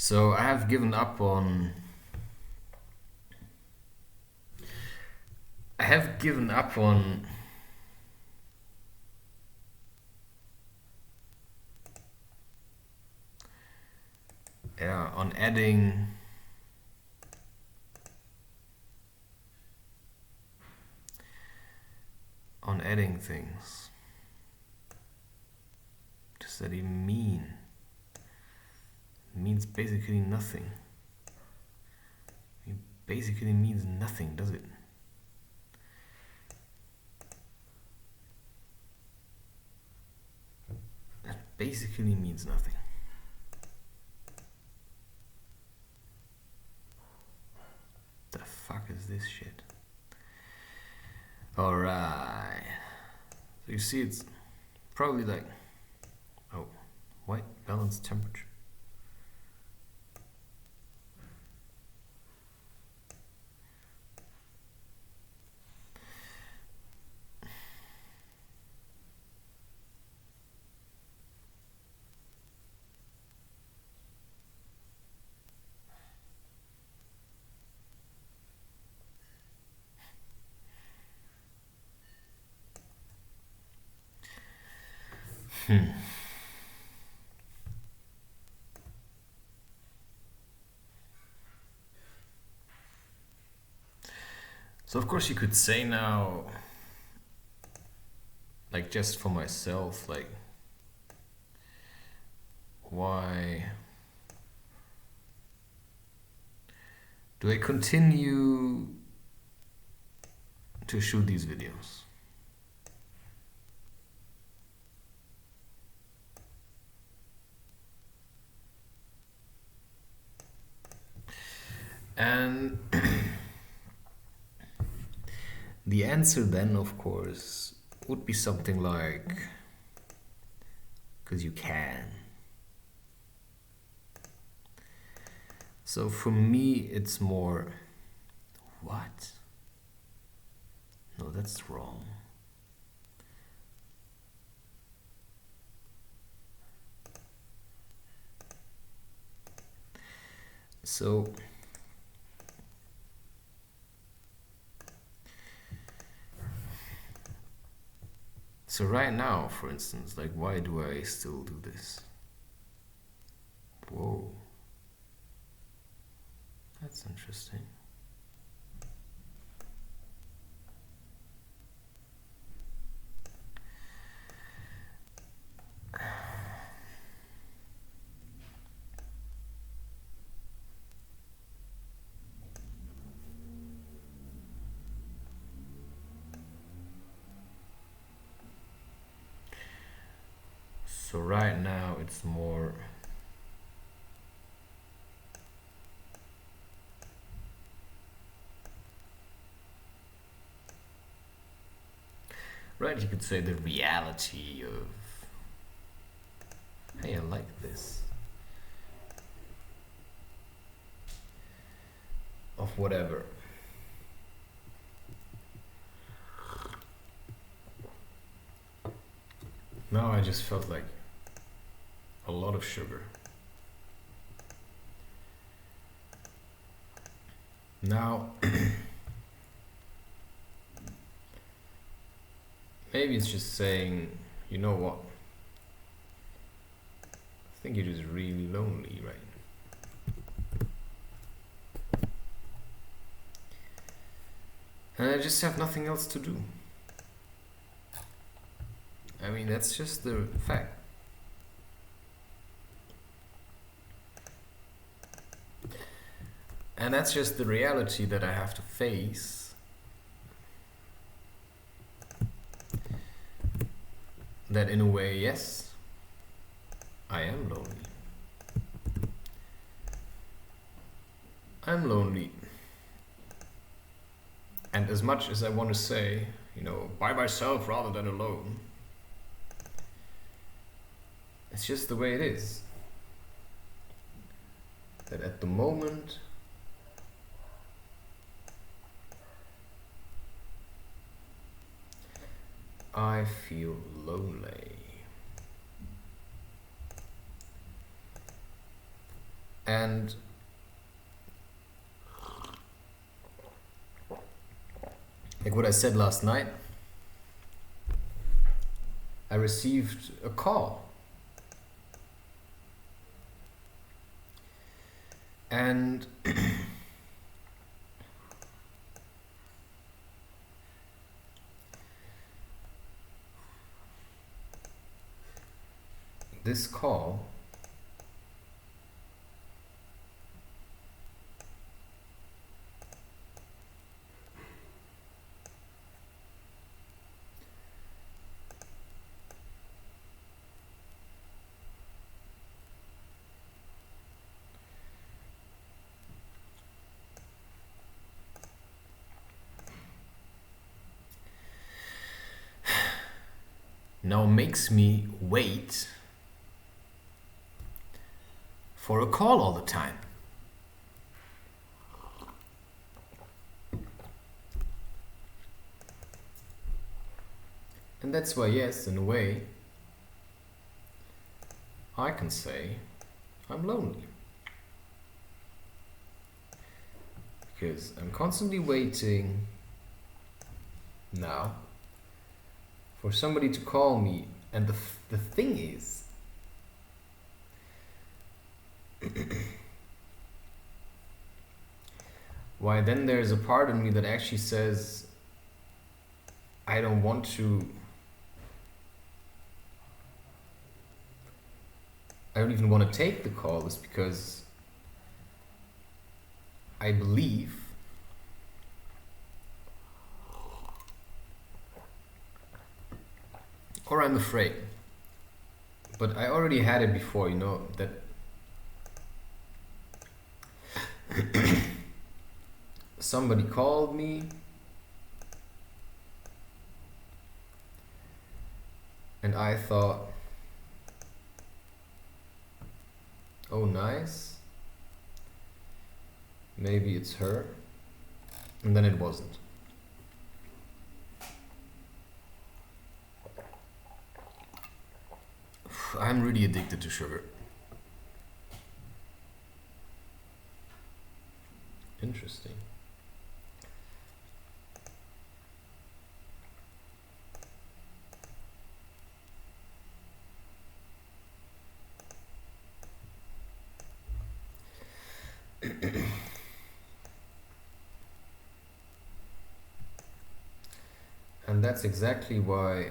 So I have given up on. I have given up on. Yeah, on adding. On adding things. What does that even mean? It means basically nothing. It basically means nothing, does it? That basically means nothing. The fuck is this shit? Alright. So you see it's probably like, oh, white balanced temperature. So of course you could say now, like just for myself, like why do I continue to shoot these videos? And the answer then, of course, would be something like, because you can. So for me, it's more, what? No, that's wrong. So right now, for instance, like why do I still do this? Whoa. That's interesting. So right now it's more right, you could say the reality of, hey, I like this. Of whatever. Now I just felt like a lot of sugar. Now, maybe it's just saying, you know what? I think you're just really lonely, right? And I just have nothing else to do. I mean, that's just the fact. And that's just the reality that I have to face. That in a way, yes, I am lonely. I'm lonely. And as much as I want to say, you know, by myself rather than alone, it's just the way it is. That at the moment, I feel lonely. And like what I said last night, I received a call. And this call now makes me wait for a call all the time. And that's why, yes, in a way, I can say I'm lonely. Because I'm constantly waiting now for somebody to call me. And the thing is, why then there's a part of me that actually says I don't want to, I don't even want to take the call, is because I believe or I'm afraid. But I already had it before, you know, that somebody called me and I thought, oh nice, maybe it's her, and then it wasn't. I'm really addicted to sugar. Interesting. And that's exactly why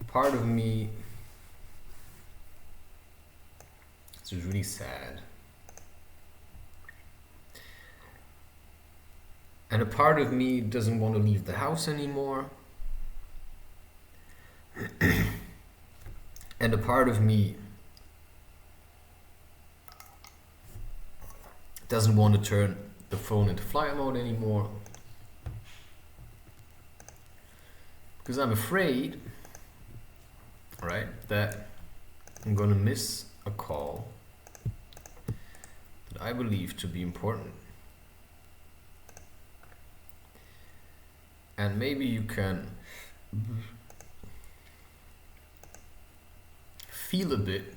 part of me is really sad. And a part of me doesn't want to leave the house anymore. And a part of me doesn't want to turn the phone into flight mode anymore. Because I'm afraid, right, that I'm gonna miss a call that I believe to be important. And maybe you can feel a bit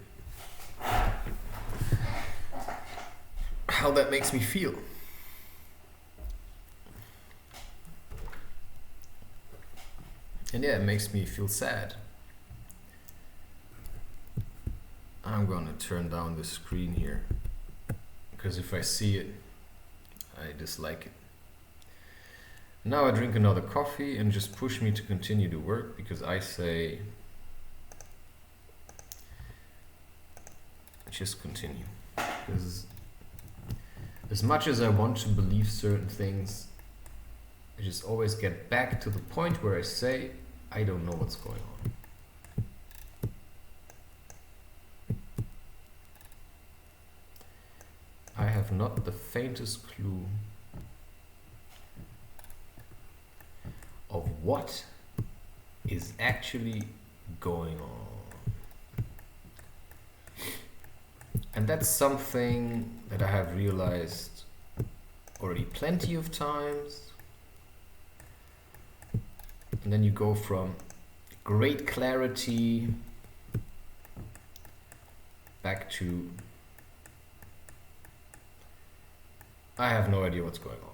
how that makes me feel. And yeah, it makes me feel sad. I'm gonna turn down the screen here, because if I see it, I dislike it. Now I drink another coffee and just push me to continue to work, because I say just continue. Because as much as I want to believe certain things, I just always get back to the point where I say I don't know what's going on. I have not the faintest clue of what is actually going on. And that's something that I have realized already plenty of times. And then you go from great clarity back to I have no idea what's going on.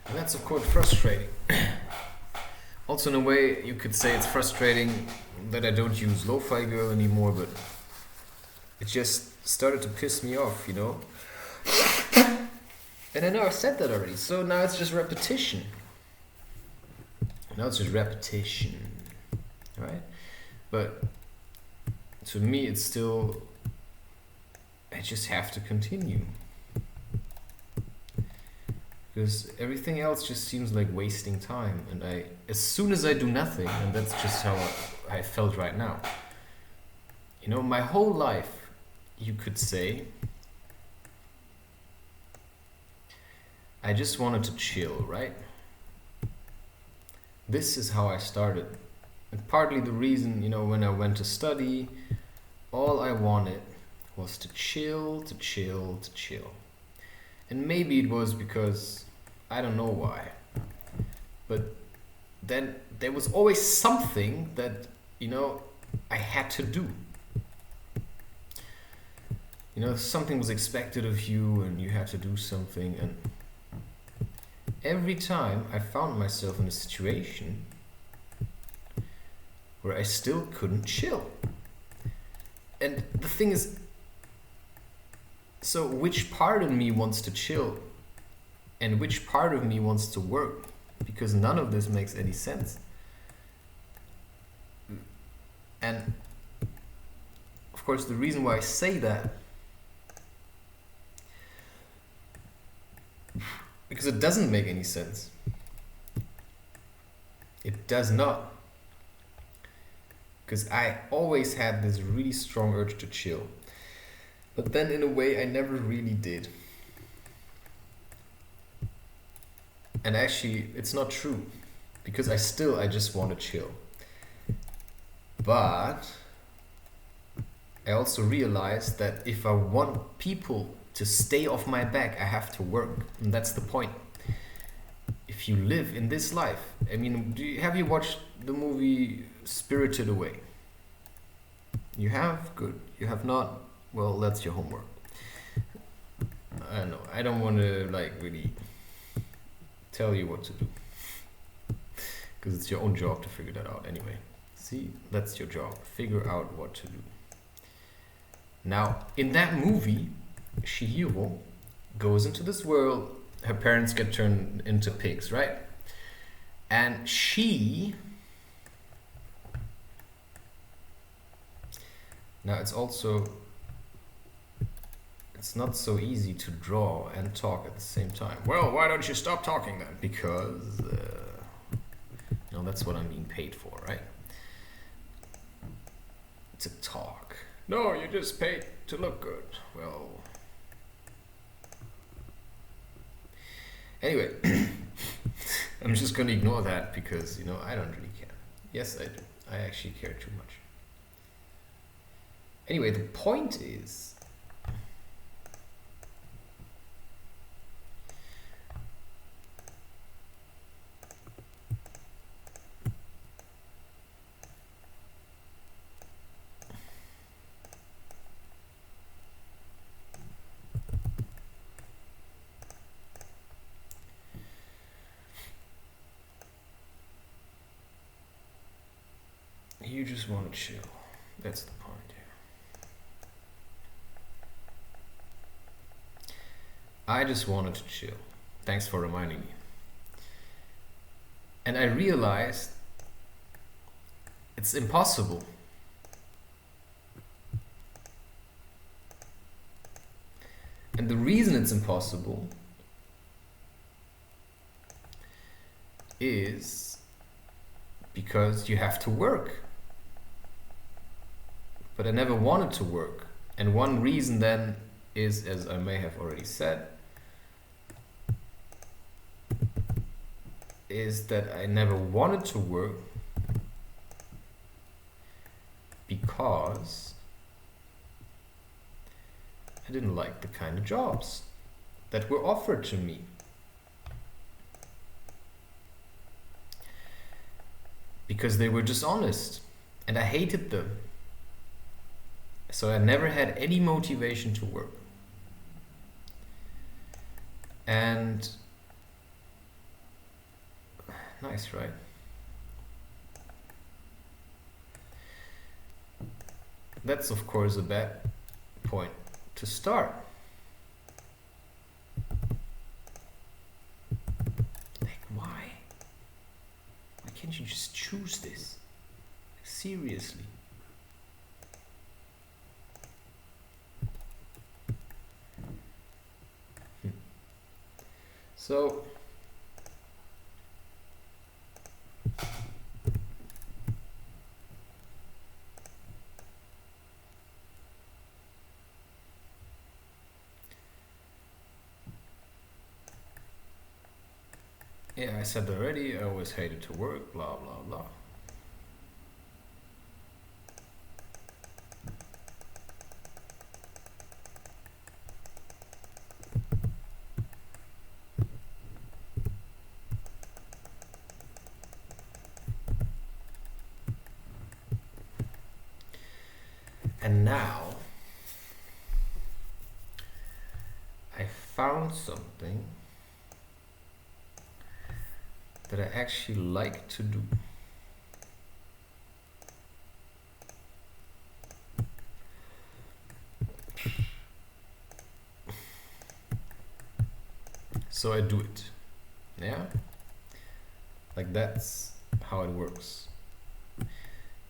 And that's of course frustrating. Also in a way you could say it's frustrating that I don't use Lo-Fi Girl anymore, but it just started to piss me off, you know? And I know I've said that already, so now it's just repetition. Right? But to me it's still, I just have to continue. Because everything else just seems like wasting time, and as soon as I do nothing, and that's just how I felt right now. You know, my whole life, you could say, I just wanted to chill, right? This is how I started. And partly the reason, you know, when I went to study, all I wanted was to chill. And maybe it was because, I don't know why, but then there was always something that, you know, I had to do. You know, something was expected of you and you had to do something, and every time I found myself in a situation where I still couldn't chill. And the thing is, so which part of me wants to chill and which part of me wants to work? Because none of this makes any sense. And of course the reason why I say that, because it doesn't make any sense. It does not. Because I always had this really strong urge to chill. But then in a way I never really did. And actually it's not true. Because I just want to chill. But I also realized that if I want people to stay off my back, I have to work. And that's the point. If you live in this life, I mean, have you watched the movie Spirited Away? You have? Good. You have not? Well, that's your homework. I don't know. I don't want to like really tell you what to do. Because it's your own job to figure that out anyway. See, that's your job. Figure out what to do. Now, in that movie, Chihiro goes into this world. Her parents get turned into pigs, right? And now it's not so easy to draw and talk at the same time. Well, why don't you stop talking then? Because, you know, that's what I'm being paid for, right? To talk. No, you're just paid to look good. Well, anyway, I'm just going to ignore that because, you know, I don't really care. Yes, I do. I actually care too much. Anyway, the point is, you just want to chill. That's the point here. I just wanted to chill. Thanks for reminding me. And I realized it's impossible. And the reason it's impossible is because you have to work. But I never wanted to work. And one reason then is, as I may have already said, is that I never wanted to work because I didn't like the kind of jobs that were offered to me. Because they were dishonest and I hated them. So I never had any motivation to work. And nice, right? That's of course a bad point to start. Like, why? Why can't you just choose this? Seriously. So yeah, I said already, I always hated to work, blah blah blah. And now I found something that I actually like to do. So I do it. Yeah? Like that's how it works.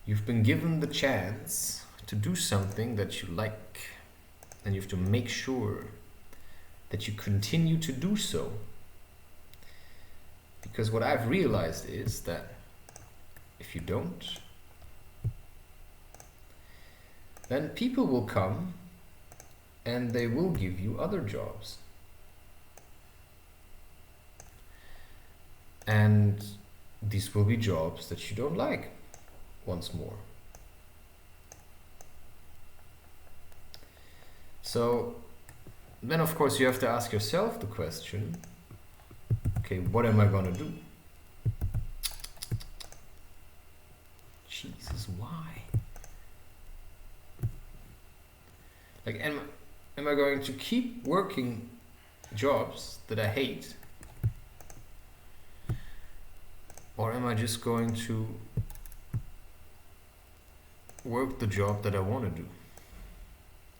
You've been given the chance to do something that you like, and you have to make sure that you continue to do so. Because what I've realized is that if you don't, then people will come and they will give you other jobs. And these will be jobs that you don't like once more. So then of course you have to ask yourself the question, okay, what am I gonna do? Jesus, why? Like, am I going to keep working jobs that I hate? Or am I just going to work the job that I want to do?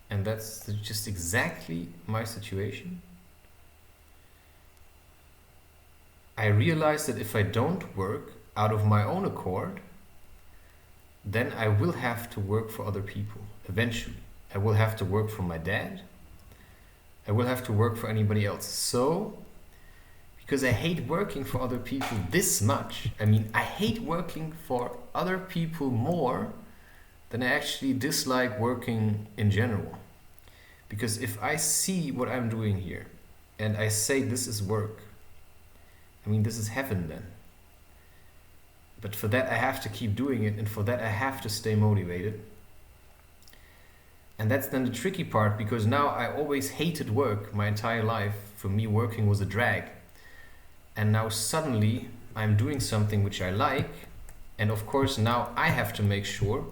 And that's just exactly my situation. I realize that if I don't work out of my own accord, then I will have to work for other people eventually. I will have to work for my dad. I will have to work for anybody else. So, because I hate working for other people this much, I mean, I hate working for other people more than I actually dislike working in general. Because if I see what I'm doing here and I say this is work, I mean, this is heaven then. But for that I have to keep doing it, and for that I have to stay motivated. And that's then the tricky part, because now I always hated work my entire life. For me, working was a drag. And now suddenly I'm doing something which I like, and of course now I have to make sure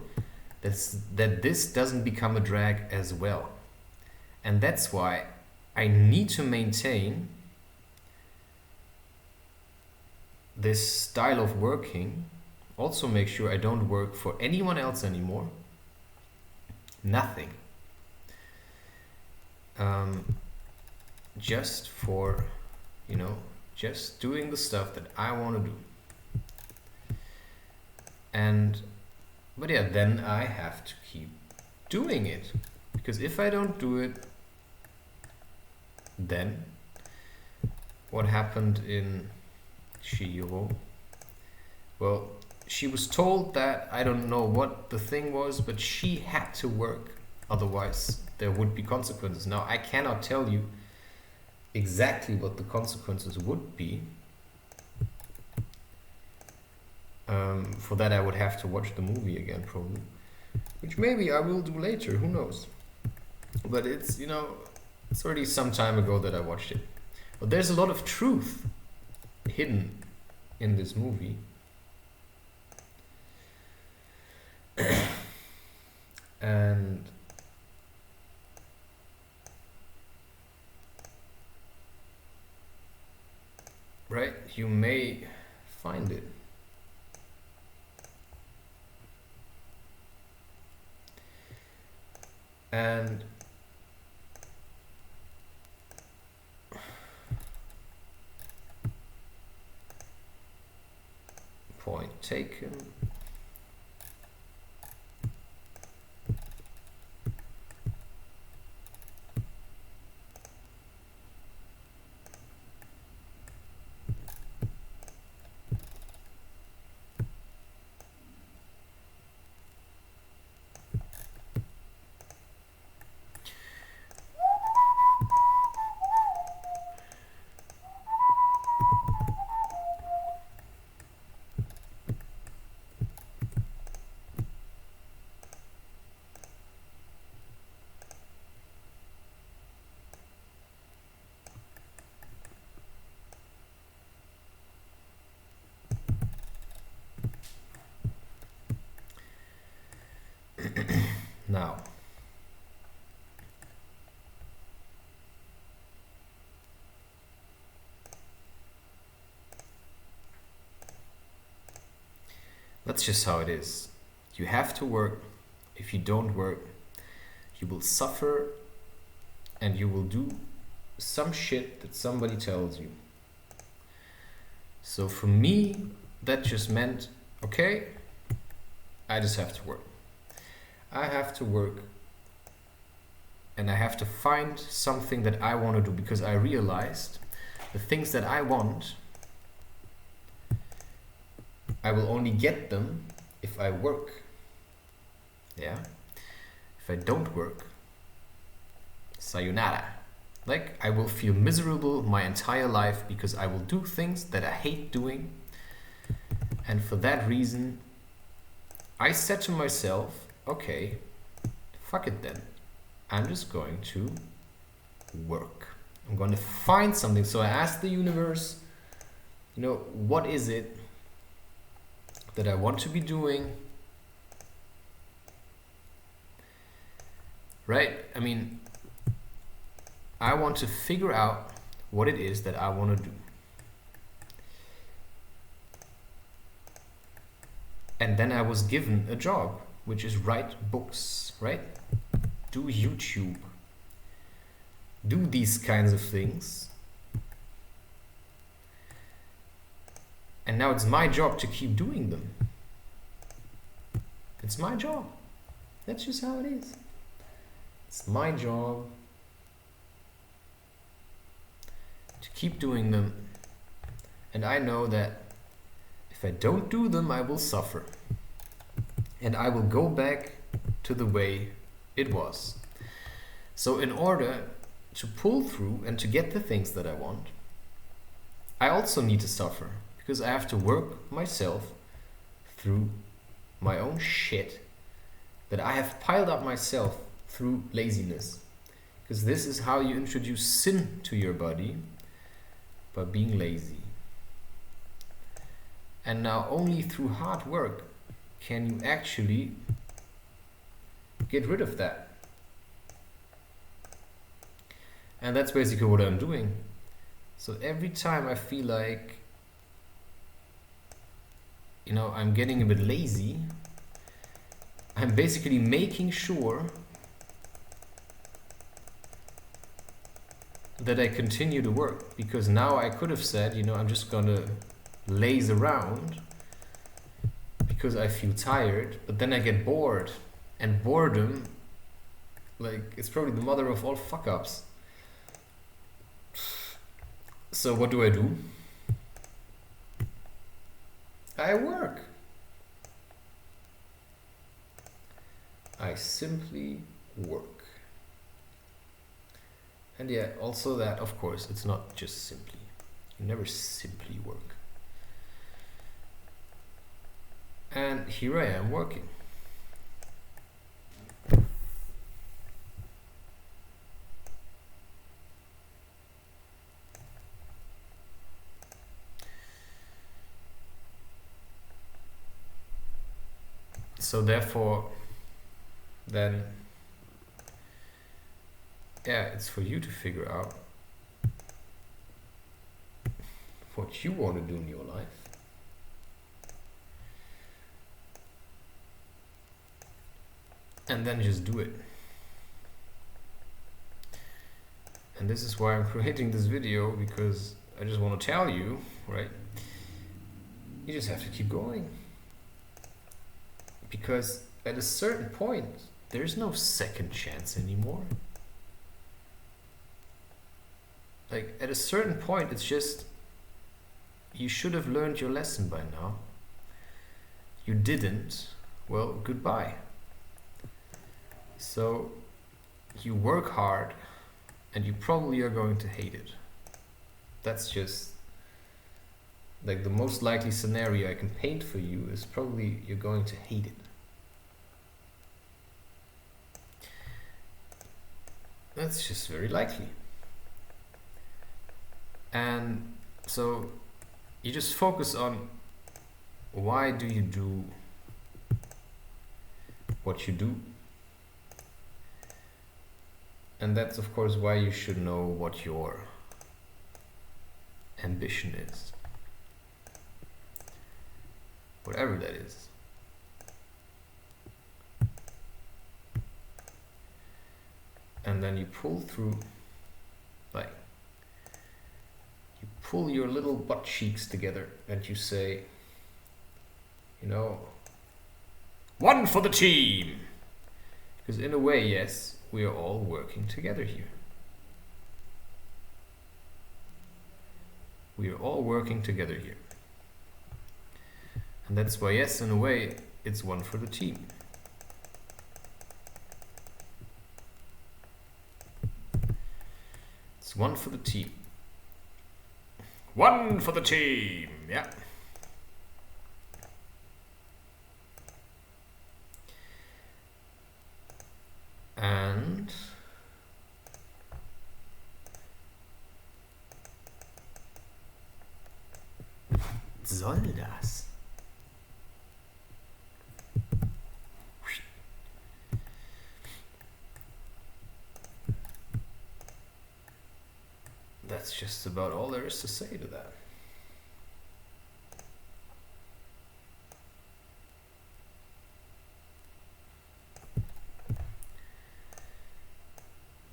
that this doesn't become a drag as well. And that's why I need to maintain this style of working. Also make sure I don't work for anyone else anymore. Nothing. Just for, you know, just doing the stuff that I want to do. But yeah, then I have to keep doing it. Because if I don't do it, then what happened in Shiro? Well, she was told that, I don't know what the thing was, but she had to work, otherwise there would be consequences. Now I cannot tell you exactly what the consequences would be. For that I would have to watch the movie again probably, which maybe I will do later, who knows. But it's, you know, It's already some time ago that I watched it. But there's a lot of truth hidden in this movie. And right, you may find it. And point taken. Now, that's just how it is. You have to work. If you don't work, you will suffer and you will do some shit that somebody tells you. So for me, that just meant, okay, I just have to work. I have to work and I have to find something that I want to do, because I realized the things that I want, I will only get them if I work. Yeah? If I don't work, sayonara. Like, I will feel miserable my entire life because I will do things that I hate doing. And for that reason, I said to myself, okay, fuck it then. I'm just going to work. I'm going to find something. So I asked the universe, you know, what is it that I want to be doing? Right? I mean, I want to figure out what it is that I want to do. And then I was given a job, which is write books, right? Do YouTube. Do these kinds of things. And now it's my job to keep doing them. It's my job. That's just how it is. It's my job to keep doing them. And I know that if I don't do them, I will suffer. And I will go back to the way it was. So in order to pull through and to get the things that I want, I also need to suffer, because I have to work myself through my own shit that I have piled up myself through laziness. Because this is how you introduce sin to your body, by being lazy. And now only through hard work can you actually get rid of that. And that's basically what I'm doing. So every time I feel like, you know, I'm getting a bit lazy, I'm basically making sure that I continue to work. Because now I could have said, you know, I'm just gonna laze around because I feel tired, but then I get bored. And boredom, like, it's probably the mother of all fuck-ups. So what do? I work. I simply work. And yeah, also that, of course, it's not just simply. You never simply work. And here I am working. So therefore, then, yeah, it's for you to figure out what you want to do in your life. And then just do it. And this is why I'm creating this video, because I just want to tell you, right? You just have to keep going. Because at a certain point, there's no second chance anymore. Like, at a certain point, it's just, you should have learned your lesson by now. You didn't, well, goodbye. So, you work hard, and you probably are going to hate it. That's just, like, the most likely scenario I can paint for you is probably you're going to hate it. That's just very likely. And so you just focus on, why do you do what you do? And that's of course why you should know what your ambition is. Whatever that is. And then you pull through, like, you pull your little butt cheeks together and you say, you know, one for the team. Because in a way, yes, we are all working together here. We are all working together here. And that's why, yes, in a way, it's one for the team. It's one for the team. One for the team, yeah. And was soll das? That's just about all there is to say to that.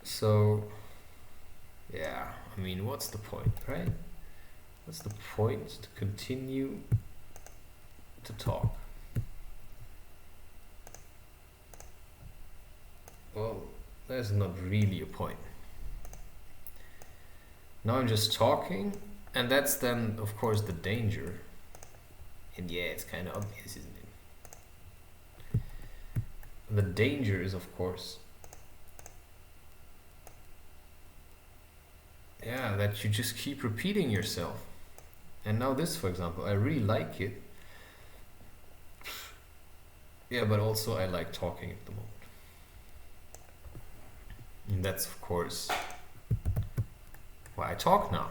So, yeah, I mean, what's the point, right? What's the point to continue to talk? Well, there's not really a point. Now I'm just talking, and that's then, of course, the danger. And yeah, it's kind of obvious, isn't it? The danger is, of course, yeah, that you just keep repeating yourself. And now this, for example, I really like it. Yeah, but also I like talking at the moment. And that's, of course, why I talk now.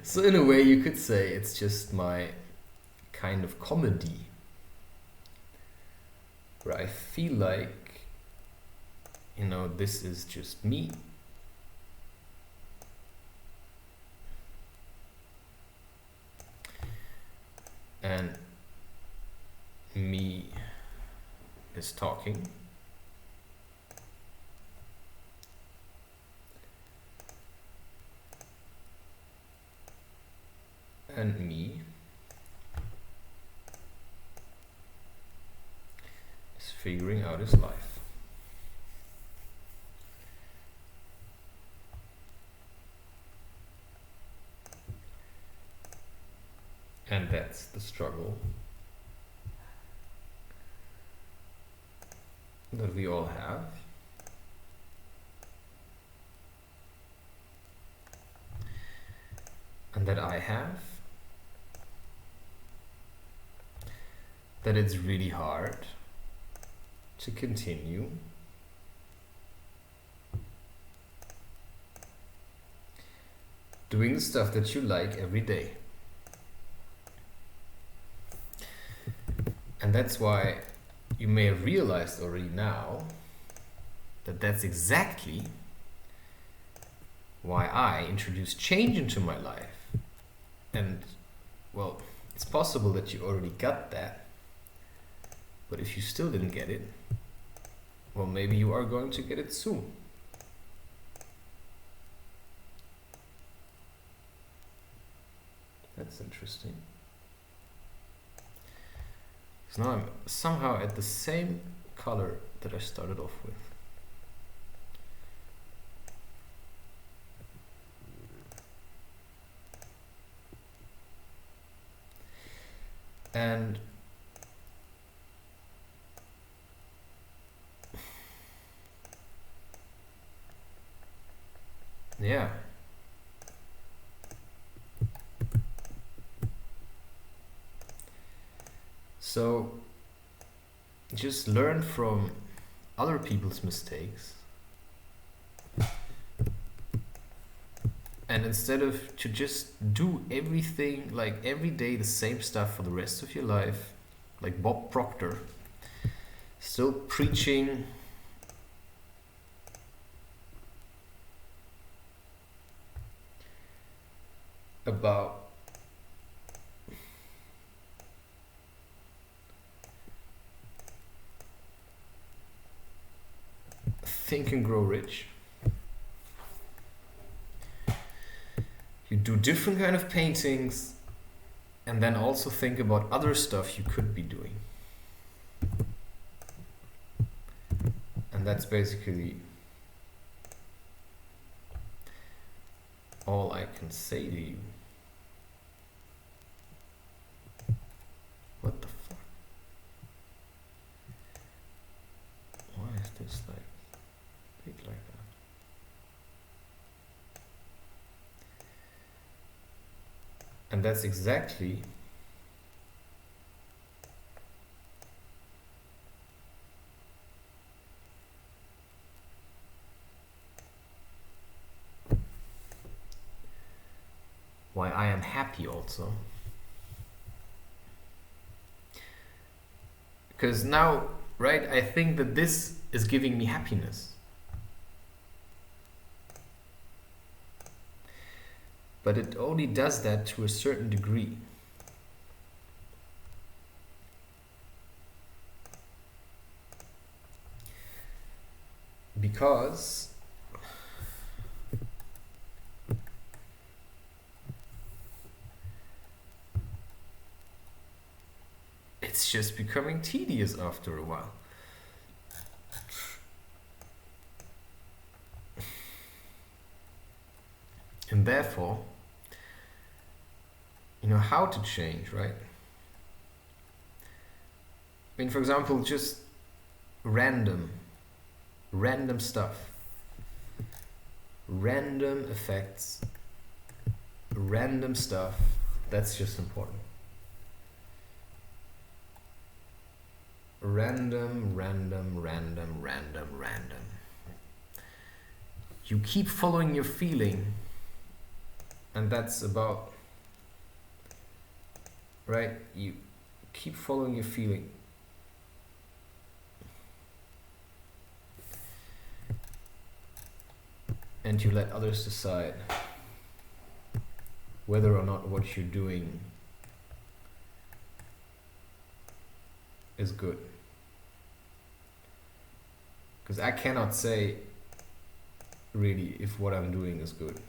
So in a way you could say it's just my kind of comedy, where I feel like, you know, this is just me. And me is talking. And me is figuring out his life. And that's the struggle that we all have. And that I have. That it's really hard to continue doing the stuff that you like every day. And that's why you may have realized already now that that's exactly why I introduced change into my life. And, well, it's possible that you already got that, but if you still didn't get it, well, maybe you are going to get it soon. That's interesting. So now I'm somehow at the same color that I started off with. And yeah. So just learn from other people's mistakes. And instead of to just do everything like every day the same stuff for the rest of your life, like Bob Proctor, still preaching about Think and Grow Rich. You do different kind of paintings and then also think about other stuff you could be doing. And that's basically all I can say to you. What the fuck? Why is this like big like that? And that's exactly why I am happy also. Because now, right, I think that this is giving me happiness. But it only does that to a certain degree. Because it's just becoming tedious after a while. And therefore, you know how to change, right? I mean, for example, just random stuff, random effects, random stuff, that's just important. Random. You keep following your feeling, and that's about, right? You keep following your feeling. And you let others decide whether or not what you're doing is good. Because I cannot say really if what I'm doing is good.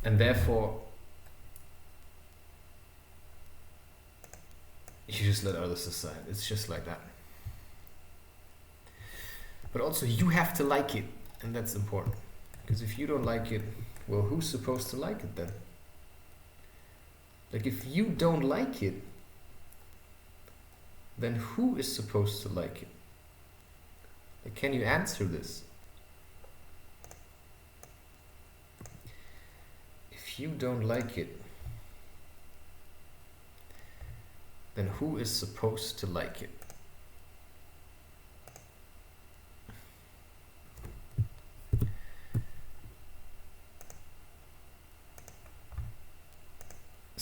And therefore, you just let others decide. It's just like that. But also, you have to like it, and that's important. Because if you don't like it, well, who's supposed to like it then? Like, if you don't like it, then who is supposed to like it? Like, can you answer this? If you don't like it, then who is supposed to like it?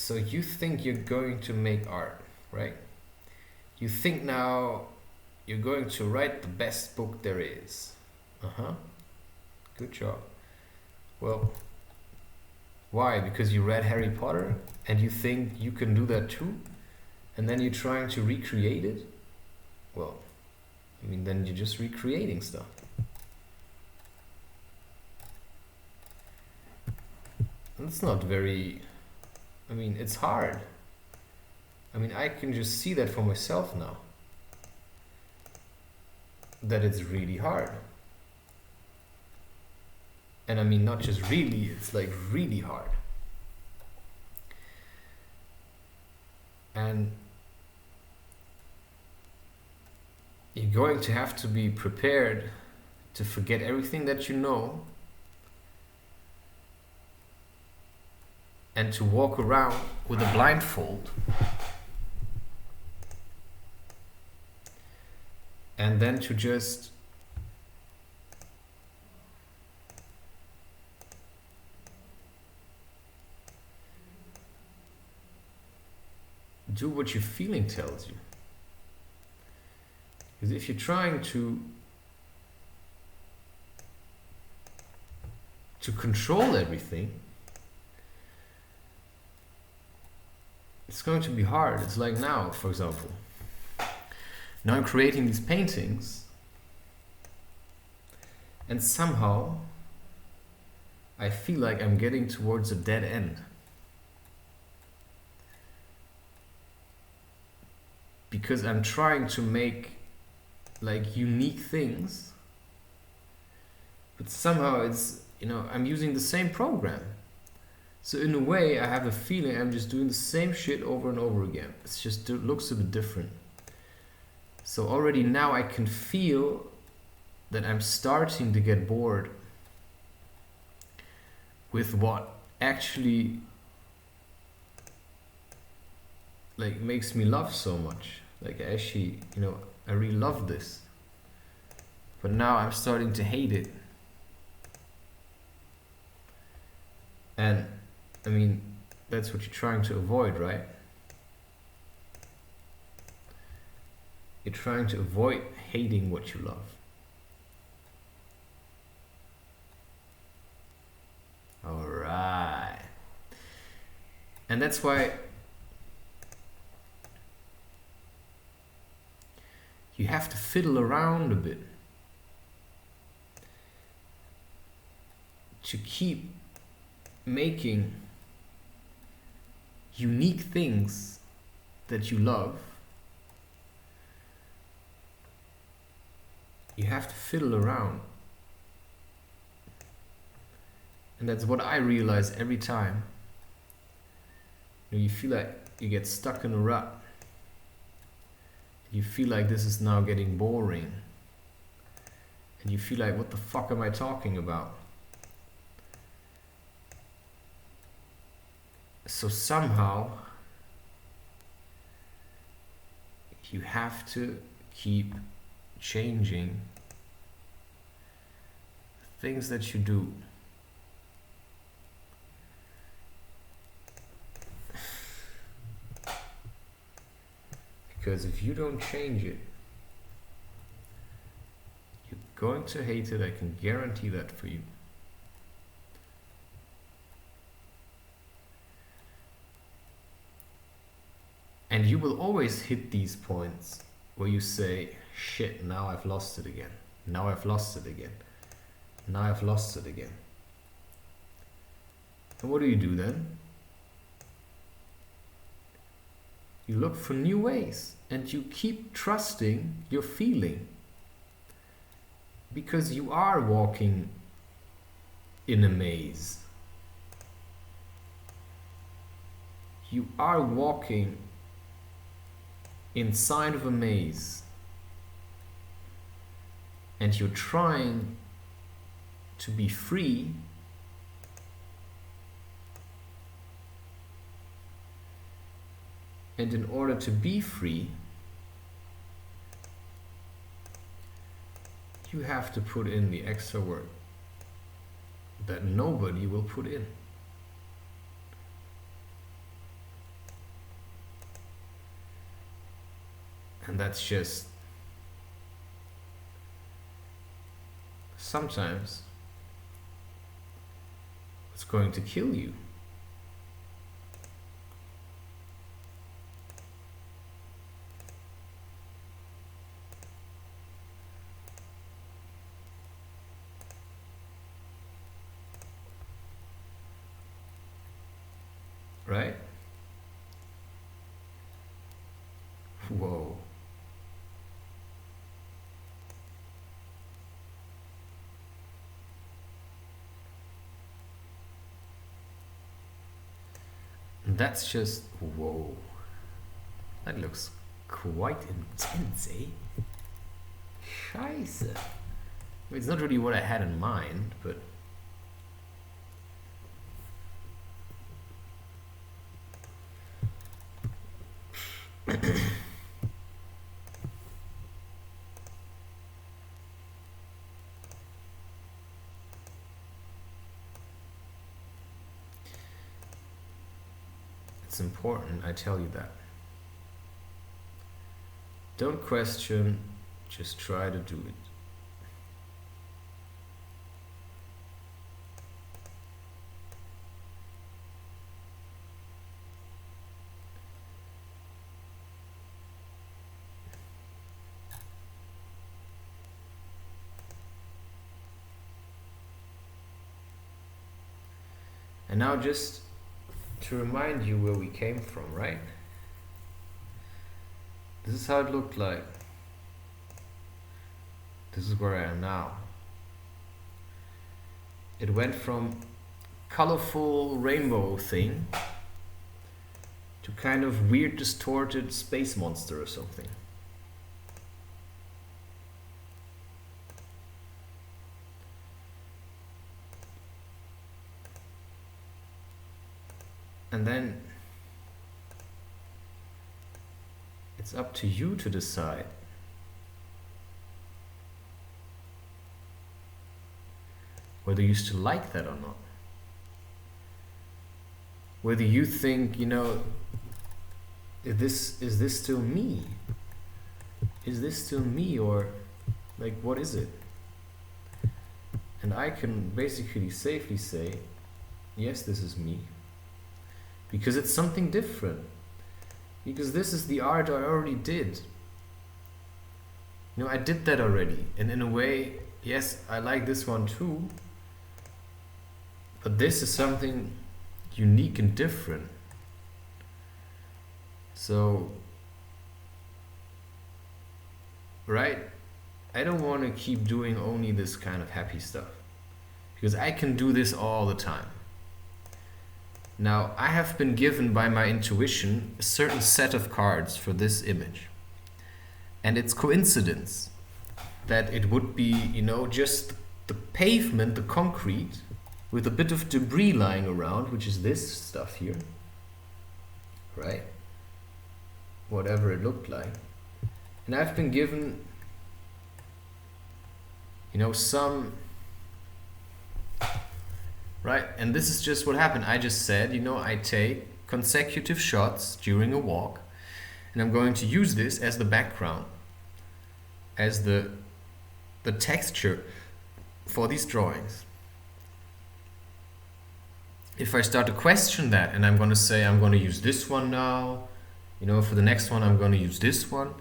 So you think you're going to make art, right? You think now you're going to write the best book there is. Good job. Well, why? Because you read Harry Potter and you think you can do that too? And then you're trying to recreate it? Well, I mean, then you're just recreating stuff. That's not very... I mean, it's hard. I mean, I can just see that for myself now. That it's really hard. And I mean, not just really, it's like really hard. And you're going to have to be prepared to forget everything that you know and to walk around with a blindfold and then to just do what your feeling tells you. Because if you're trying to control everything, it's going to be hard. It's like now, for example. Now I'm creating these paintings and somehow I feel like I'm getting towards a dead end. Because I'm trying to make like unique things, but somehow it's, you know, I'm using the same program. So in a way I have a feeling I'm just doing the same shit over and over again. It's just, it looks a bit different. So already now I can feel that I'm starting to get bored with what actually like makes me love so much. Like actually, you know, I really love this. But now I'm starting to hate it. And I mean, that's what you're trying to avoid, right? You're trying to avoid hating what you love. Alright. And that's why you have to fiddle around a bit to keep making unique things that you love. You have to fiddle around. And that's what I realize every time. You feel like you get stuck in a rut. You feel like this is now getting boring. And you feel like, what the fuck am I talking about? So somehow you have to keep changing things that you do. Because if you don't change it, you're going to hate it. I can guarantee that for you. And you will always hit these points where you say, shit, now I've lost it again. Now I've lost it again. Now I've lost it again. And what do you do then? You look for new ways and you keep trusting your feeling. Because you are walking in a maze. You are walking inside of a maze. And you're trying to be free. And in order to be free, you have to put in the extra work that nobody will put in. And that's just sometimes it's going to kill you. Right? Whoa. That's just, whoa. That looks quite intense, eh? Scheiße. I mean, it's not really what I had in mind, but it's important, I tell you that. Don't question, just try to do it. And now just to remind you where we came from, right? This is how it looked like. This is where I am now. It went from colorful rainbow thing to kind of weird distorted space monster or something. And then it's up to you to decide whether you still like that or not. Whether you think, you know, is this still me? Is this still me, or like, what is it? And I can basically safely say, yes, this is me. Because it's something different. Because this is the art I already did. You know, I did that already. And in a way, yes, I like this one too. But this is something unique and different. So, right? I don't want to keep doing only this kind of happy stuff. Because I can do this all the time. Now, I have been given by my intuition a certain set of cards for this image. And it's coincidence that it would be, you know, just the pavement, the concrete, with a bit of debris lying around, which is this stuff here, right? Whatever it looked like. And I've been given, you know, some... Right, and this is just what happened. I just said, you know, I take consecutive shots during a walk, and I'm going to use this as the background, as the texture for these drawings. If I start to question that, and I'm going to say, I'm going to use this one now, you know, for the next one I'm going to use this one,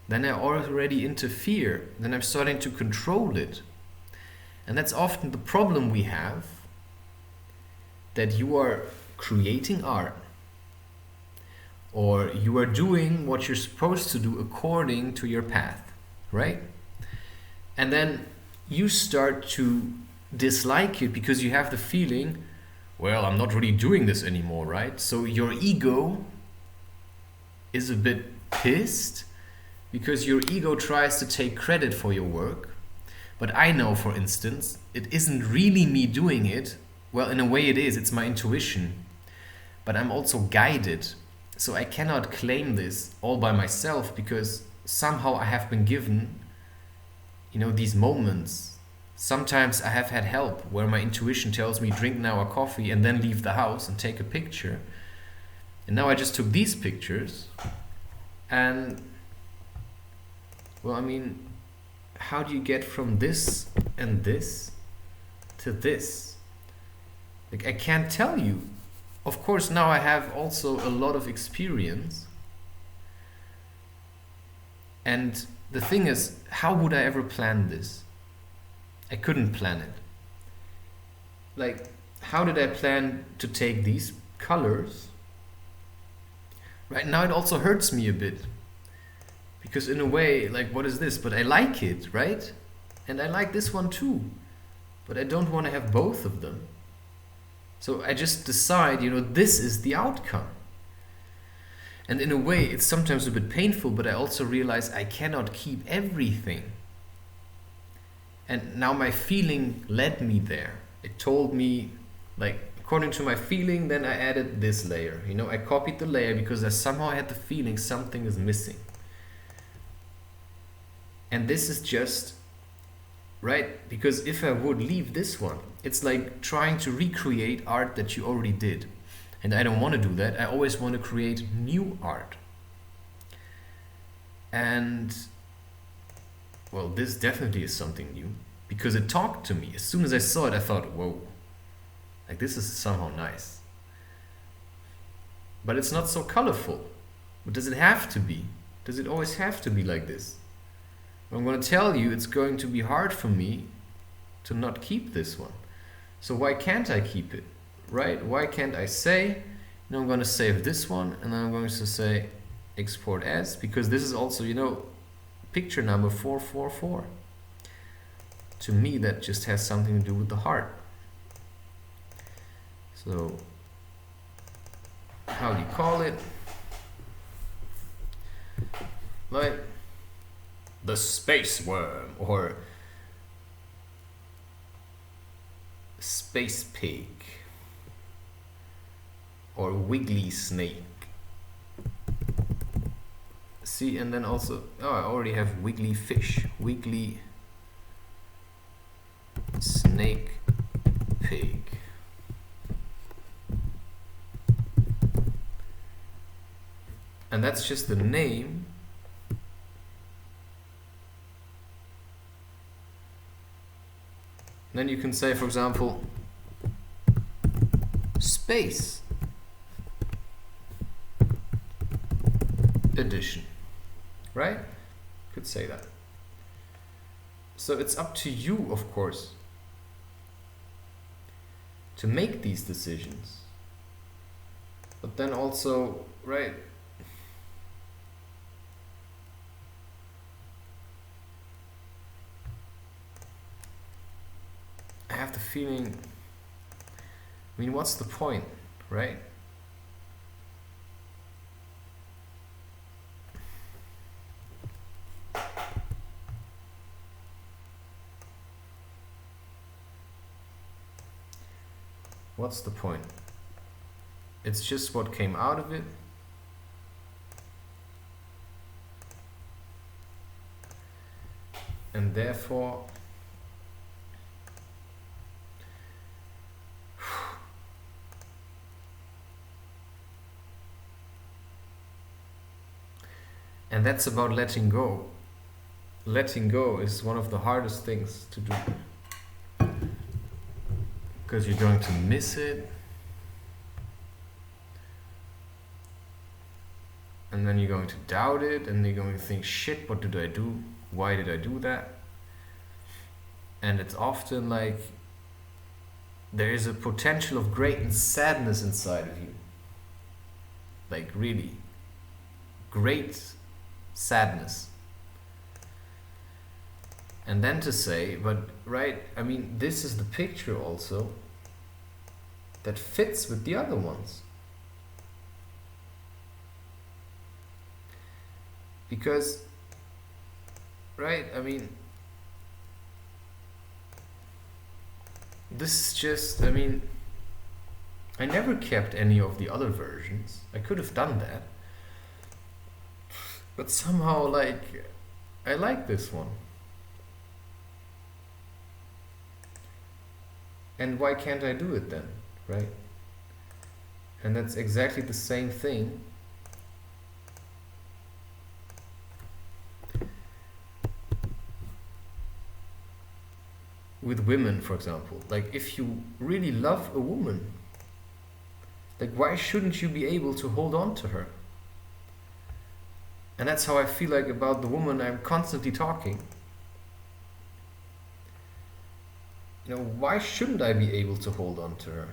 then I already interfere. Then I'm starting to control it. And that's often the problem we have, that you are creating art, or you are doing what you're supposed to do according to your path, right? And then you start to dislike it because you have the feeling, well, I'm not really doing this anymore, right? So your ego is a bit pissed because your ego tries to take credit for your work. But I know, for instance, it isn't really me doing it. Well, in a way it is, it's my intuition. But I'm also guided. So I cannot claim this all by myself because somehow I have been given, you know, these moments. Sometimes I have had help where my intuition tells me drink now a coffee and then leave the house and take a picture. And now I just took these pictures. And well, I mean, how do you get from this and this to this? Like, I can't tell you. Of course, now I have also a lot of experience. And the thing is, how would I ever plan this? I couldn't plan it. Like, how did I plan to take these colors? Right now it also hurts me a bit. Because in a way, like, what is this? But I like it, right? And I like this one too. But I don't want to have both of them. So I just decide, you know, this is the outcome. And in a way, it's sometimes a bit painful, but I also realize I cannot keep everything. And now my feeling led me there. It told me, like, according to my feeling, then I added this layer. You know, I copied the layer because I somehow had the feeling something is missing. And this is just, right? Because if I would leave this one, it's like trying to recreate art that you already did. And I don't want to do that. I always want to create new art. And, well, this definitely is something new. Because it talked to me. As soon as I saw it, I thought, whoa. Like, this is somehow nice. But it's not so colorful. But does it have to be? Does it always have to be like this? I'm going to tell you, it's going to be hard for me to not keep this one. So why can't I keep it? Right? Why can't I say, you know, I'm going to save this one, and then I'm going to say export as, because this is also, you know, picture number 444. To me, that just has something to do with the heart. So, how do you call it? Like the space worm or space pig or wiggly snake. See, and then also, oh, I already have wiggly fish, wiggly snake pig. And that's just the name. Then you can say, for example, space edition, right? Could say that. So it's up to you, of course, to make these decisions. But then also, right, I have the feeling, I mean, what's the point, right? What's the point? It's just what came out of it. And therefore, and that's about letting go. Letting go is one of the hardest things to do. Because you're going to miss it. And then you're going to doubt it. And you're going to think, shit, what did I do? Why did I do that? And it's often like there is a potential of great sadness inside of you. Like really great sadness. And then to say, but right, I mean, this is the picture also that fits with the other ones. Because, right, I mean, this is just, I mean, I never kept any of the other versions. I could have done that. But somehow, like, I like this one. And why can't I do it then, right? And that's exactly the same thing with women, for example. Like, if you really love a woman, like, why shouldn't you be able to hold on to her? And that's how I feel like about the woman I'm constantly talking. You know, why shouldn't I be able to hold on to her?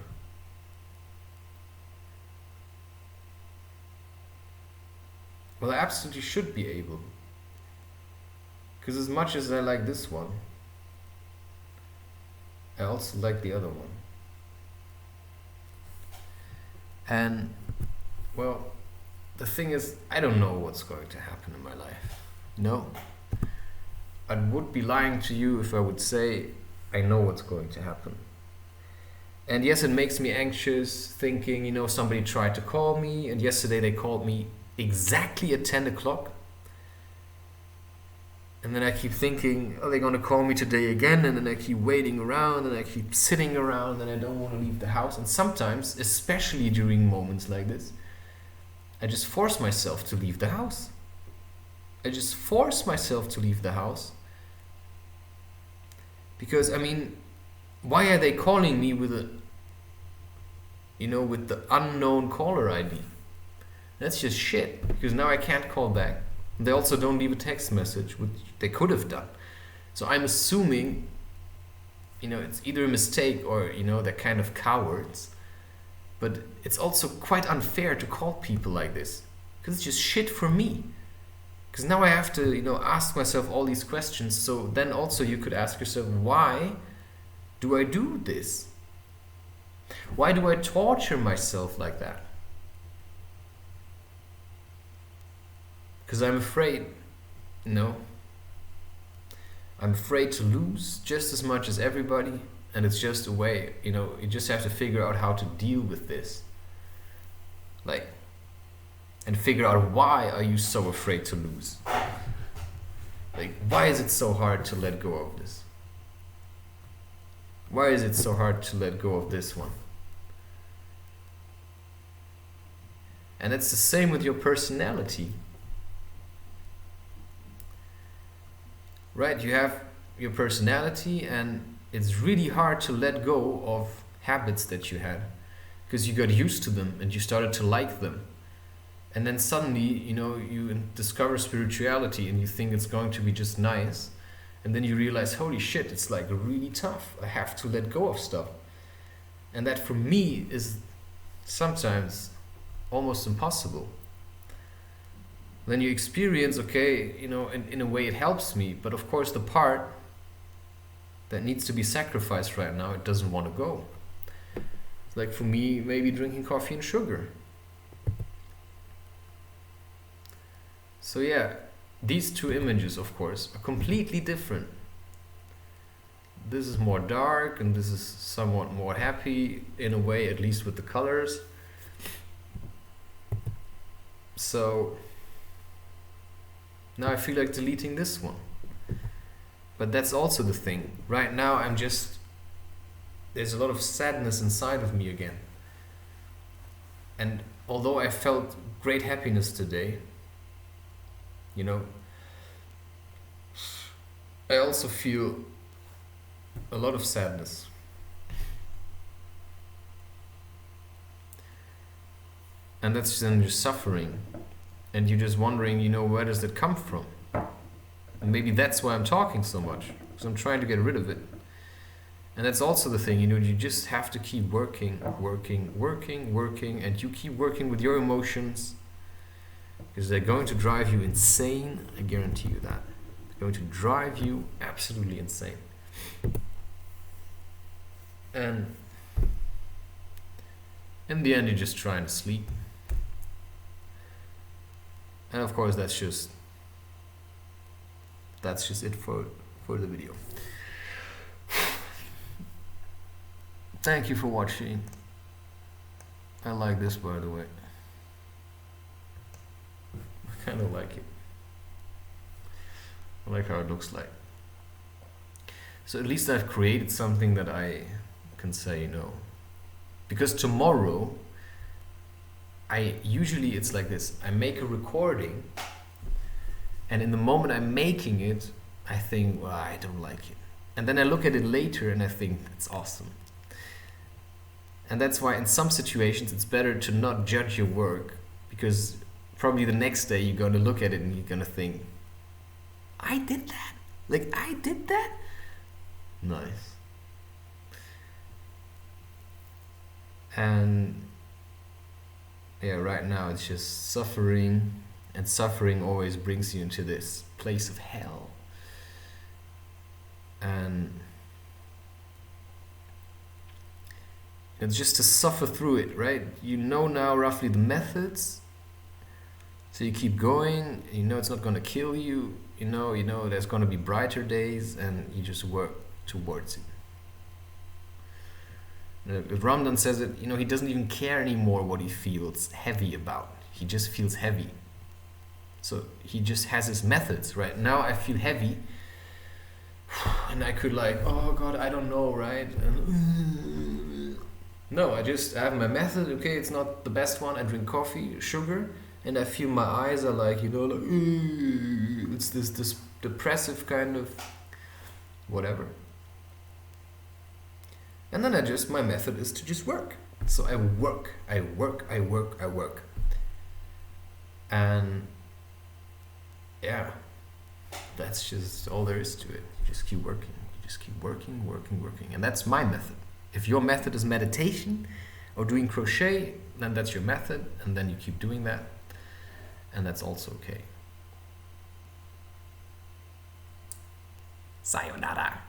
Well, I absolutely should be able. Because as much as I like this one, I also like the other one. And, well, the thing is, I don't know what's going to happen in my life. No. I would be lying to you if I would say I know what's going to happen. And yes, it makes me anxious thinking, you know, somebody tried to call me, and yesterday they called me exactly at 10 o'clock. And then I keep thinking, are they going to call me today again? And then I keep waiting around, and I keep sitting around, and I don't want to leave the house. And sometimes, especially during moments like this, I just force myself to leave the house. I just force myself to leave the house. Because, I mean, why are they calling me with a, you know, with the unknown caller ID? That's just shit, because now I can't call back. They also don't leave a text message, which they could have done. So I'm assuming, you know, it's either a mistake or, you know, they're kind of cowards. But it's also quite unfair to call people like this, because it's just shit for me. Because now I have to, you know, ask myself all these questions. So then also you could ask yourself, why do I do this? Why do I torture myself like that? Because I'm afraid. No. I'm afraid to lose just as much as everybody. And it's just a way, you know, you just have to figure out how to deal with this. Like, and figure out, why are you so afraid to lose? Like, why is it so hard to let go of this? Why is it so hard to let go of this one? And it's the same with your personality. Right, you have your personality, and it's really hard to let go of habits that you had, because you got used to them and you started to like them. And then suddenly, you know, you discover spirituality and you think it's going to be just nice. And then you realize, holy shit, it's like really tough. I have to let go of stuff. And that for me is sometimes almost impossible. Then you experience, okay, you know, in a way it helps me, but of course the part that needs to be sacrificed right now, it doesn't want to go. It's like for me, maybe drinking coffee and sugar. So yeah, these two images, of course, are completely different. This is more dark and this is somewhat more happy in a way, at least with the colors. So now I feel like deleting this one. But that's also the thing. Right now there's a lot of sadness inside of me again. And although I felt great happiness today, you know, I also feel a lot of sadness. And that's then just suffering. And you're just wondering, you know, where does it come from? And maybe that's why I'm talking so much, because I'm trying to get rid of it. And that's also the thing, you know, you just have to keep working, and you keep working with your emotions, because they're going to drive you insane, I guarantee you that. They're going to drive you absolutely insane. And in the end, you're just trying to sleep. And of course, that's just it for the video. Thank you for watching. I like this, by the way. I kind of like it. I like how it looks like. So at least I've created something that I can say no. Because tomorrow, it's like this. I make a recording, and in the moment I'm making it, I think, well, I don't like it. And then I look at it later and I think, it's awesome. And that's why in some situations it's better to not judge your work, because probably the next day you're going to look at it and you're going to think, I did that? Like, I did that? Nice. And yeah, right now it's just suffering, and suffering always brings you into this place of hell. And it's just to suffer through it, right? You know now roughly the methods, so you keep going. You know it's not going to kill you. You know there's going to be brighter days, and you just work towards it. Ramdan says that, he doesn't even care anymore what he feels heavy about. He just feels heavy. So he just has his methods, right? Now I feel heavy, and I could oh God, I don't know, right? No, I have my method. Okay, it's not the best one. I drink coffee, sugar, and I feel my eyes are it's this depressive kind of whatever. And then my method is to just work. So I work. And yeah, that's just all there is to it. You just keep working. You just keep working. And that's my method. If your method is meditation or doing crochet, then that's your method. And then you keep doing that. And that's also okay. Sayonara.